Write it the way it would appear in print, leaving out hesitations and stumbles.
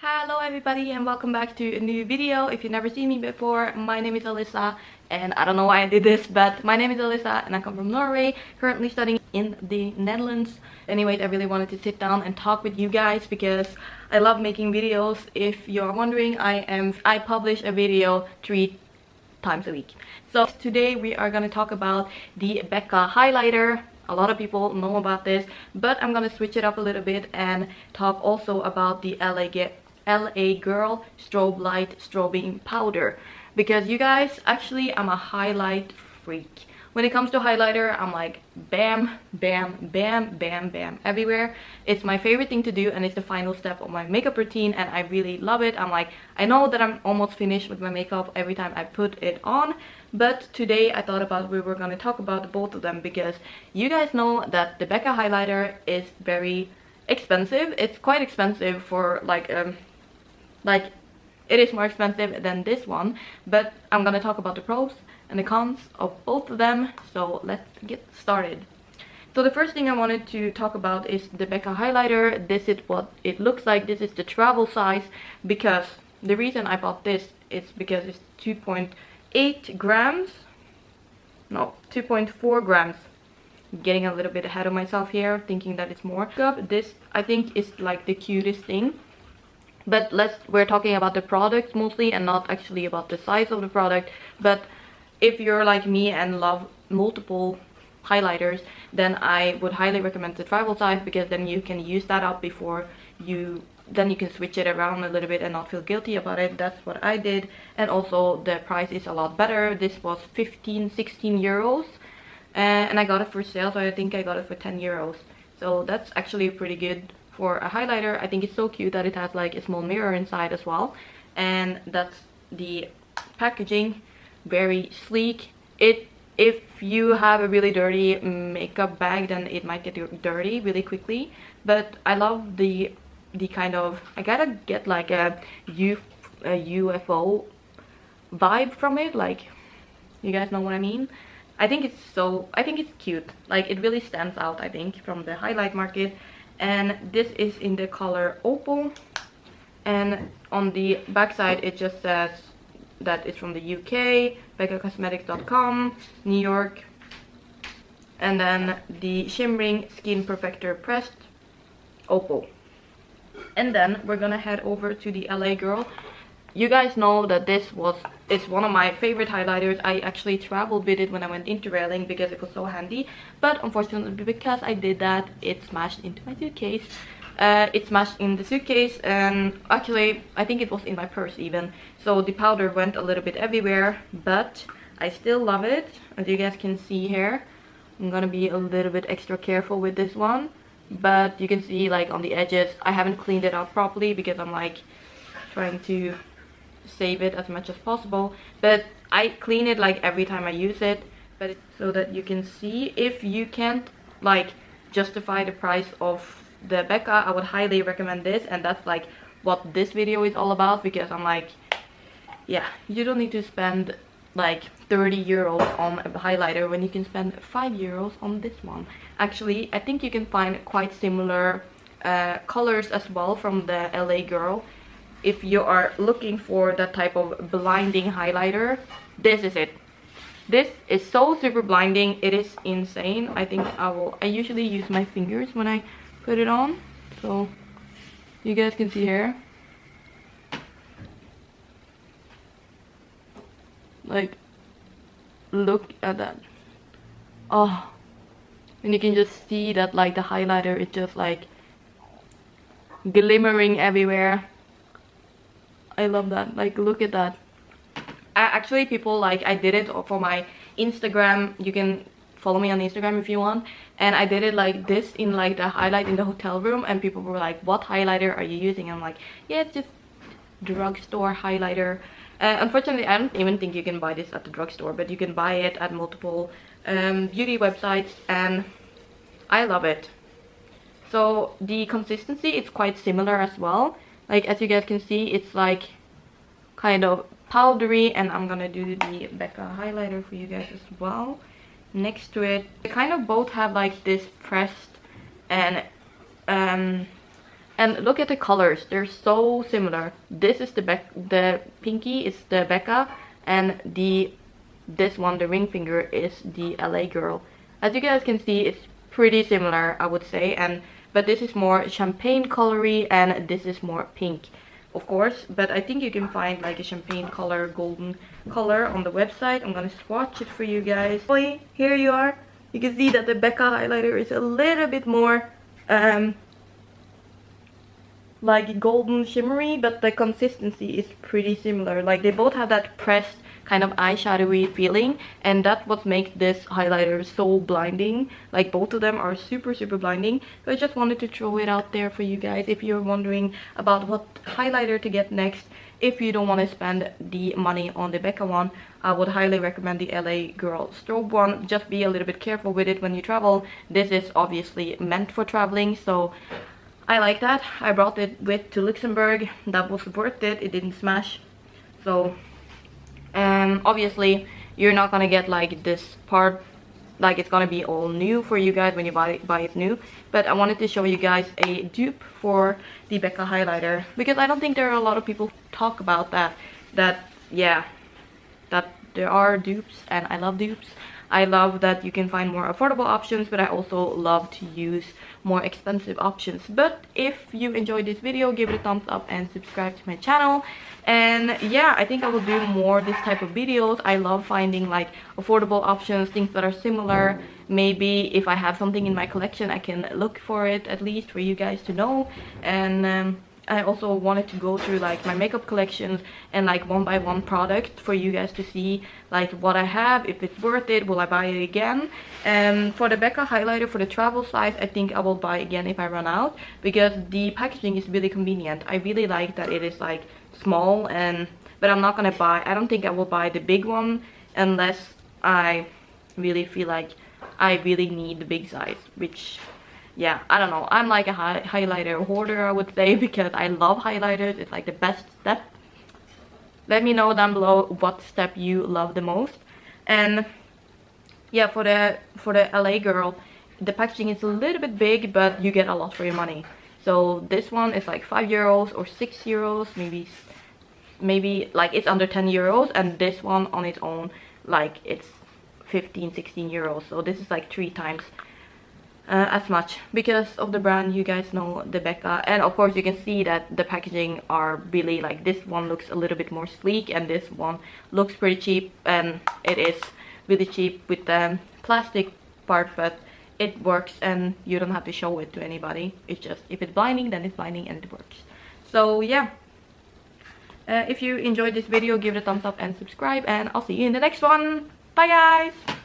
Hello everybody and welcome back to a new video. If you've never seen me before, my name is Alissa and I don't know why I did this, but my name is Alissa and I come from Norway, currently studying in the Netherlands. Anyways, I really wanted to sit down and talk with you guys because I love making videos. If you're wondering, I publish a video 3 times a week. So today we are going to talk about the BECCA highlighter. A lot of people know about this, but I'm gonna switch it up a little bit and talk also about the LA Girl Strobe Light Strobing Powder, because you guys, actually I'm a highlight freak. When it comes to highlighter, I'm like bam, bam, bam, bam, bam everywhere. It's my favorite thing to do and it's the final step of my makeup routine and I really love it. I know that I'm almost finished with my makeup every time I put it on, but today I thought about we were going to talk about both of them because you guys know that the BECCA highlighter is very expensive. It's quite expensive for like it is more expensive than this one, but I'm gonna talk about the pros and the cons of both of them, so let's get started. So the first thing I wanted to talk about is the BECCA highlighter. This is what it looks like. This is the travel size, because the reason I bought this is because it's 2.8 grams, no, 2.4 grams. I'm getting a little bit ahead of myself here, thinking that it's more. This I think is like the cutest thing. But we're talking about the product mostly and not actually about the size of the product. But if you're like me and love multiple highlighters, then I would highly recommend the travel size, because then you can use that up before you can switch it around a little bit and not feel guilty about it. That's what I did. And also the price is a lot better. This was 16 euros and I got it for sale, so I think I got it for 10 euros. So that's actually pretty good for a highlighter. I think it's so cute that it has like a small mirror inside as well, and that's the packaging, very sleek. If you have a really dirty makeup bag, then it might get dirty really quickly, but I love the kind of, I gotta get like a UFO vibe from it, like, you guys know what I mean. I think it's cute, like it really stands out, I think, from the highlight market. And this is in the color Opal, and on the back side it just says that it's from the UK, BECCACosmetics.com, New York, and then the shimmering skin perfector pressed Opal. And then we're gonna head over to the LA Girl. You guys know that it's one of my favorite highlighters. I actually traveled with it when I went interrailing because it was so handy, but unfortunately because I did that, it smashed into my suitcase. It smashed in the suitcase, and actually I think it was in my purse even, so the powder went a little bit everywhere, but I still love it. As you guys can see here, I'm gonna be a little bit extra careful with this one, but you can see like on the edges I haven't cleaned it up properly because I'm like trying to save it as much as possible, but I clean it like every time I use it, but so that you can see. If you can't like justify the price of the BECCA, I would highly recommend this, and that's like what this video is all about, because I'm like, yeah, you don't need to spend like 30 euros on a highlighter when you can spend 5 euros on this one. Actually, I think you can find quite similar colors as well from the LA Girl. If you are looking for that type of blinding highlighter, this is it. This is so super blinding, it is insane. I think I usually use my fingers when I put it on, so you guys can see here, like, look at that. Oh, and you can just see that like the highlighter is just like glimmering everywhere. I love that, like look at that. Actually, people, like, I did it for my Instagram. You can follow me on Instagram if you want, and I did it like this in like the highlight in the hotel room, and people were like, what highlighter are you using? And I'm like, yeah, it's just drugstore highlighter. Unfortunately, I don't even think you can buy this at the drugstore, but you can buy it at multiple beauty websites, and I love it. So the consistency is quite similar as well. Like, as you guys can see, it's like kind of powdery, and I'm gonna do the BECCA highlighter for you guys as well next to it. They kind of both have like this pressed and And look at the colors, they're so similar. This is the pinky is the Becca, and this one, the ring finger, is the LA girl. As you guys can see, it's pretty similar, I would say, but this is more champagne colory and this is more pink, of course. But I think you can find like a champagne color, golden color on the website. I'm gonna swatch it for you guys. Here you are. You can see that the BECCA highlighter is a little bit more like golden shimmery, but the consistency is pretty similar. Like they both have that pressed kind of eyeshadowy feeling, and that's what makes this highlighter so blinding. Like both of them are super blinding. So I just wanted to throw it out there for you guys if you're wondering about what highlighter to get next. If you don't want to spend the money on the BECCA one, I would highly recommend the LA Girl strobe one. Just be a little bit careful with it when you travel. This is obviously meant for traveling, so I like that. I brought it with to Luxembourg. That was worth it. It didn't smash. So obviously you're not gonna get like this part, like it's gonna be all new for you guys when you buy it new. But I wanted to show you guys a dupe for the BECCA highlighter, because I don't think there are a lot of people who talk about that yeah, that there are dupes, and I love dupes. I love that you can find more affordable options, but I also love to use more expensive options. But if you enjoyed this video, give it a thumbs up and subscribe to my channel. And yeah, I think I will do more this type of videos. I love finding like affordable options, things that are similar. Maybe if I have something in my collection, I can look for it at least for you guys to know. And I also wanted to go through like my makeup collections and like one by one product for you guys to see like what I have, if it's worth it, will I buy it again. And for the BECCA highlighter, for the travel size, I think I will buy again if I run out, because the packaging is really convenient. I really like that it is like small, but I'm not gonna buy, I don't think I will buy the big one unless I really feel like I really need the big size, which yeah, I don't know. I'm like a highlighter hoarder, I would say, because I love highlighters. It's like the best step. Let me know down below what step you love the most. And yeah, for the LA Girl, the packaging is a little bit big, but you get a lot for your money. So this one is like 5 euros or 6 euros, maybe like it's under 10 euros, and this one on its own, like it's 15-16 euros. So this is like 3 times as much, because of the brand. You guys know the BECCA, and of course you can see that the packaging are really like, this one looks a little bit more sleek and this one looks pretty cheap, and it is really cheap with the plastic part, but it works and you don't have to show it to anybody. It's just, if it's blinding, then it's blinding and it works. So yeah, if you enjoyed this video, give it a thumbs up and subscribe, and I'll see you in the next one. Bye guys.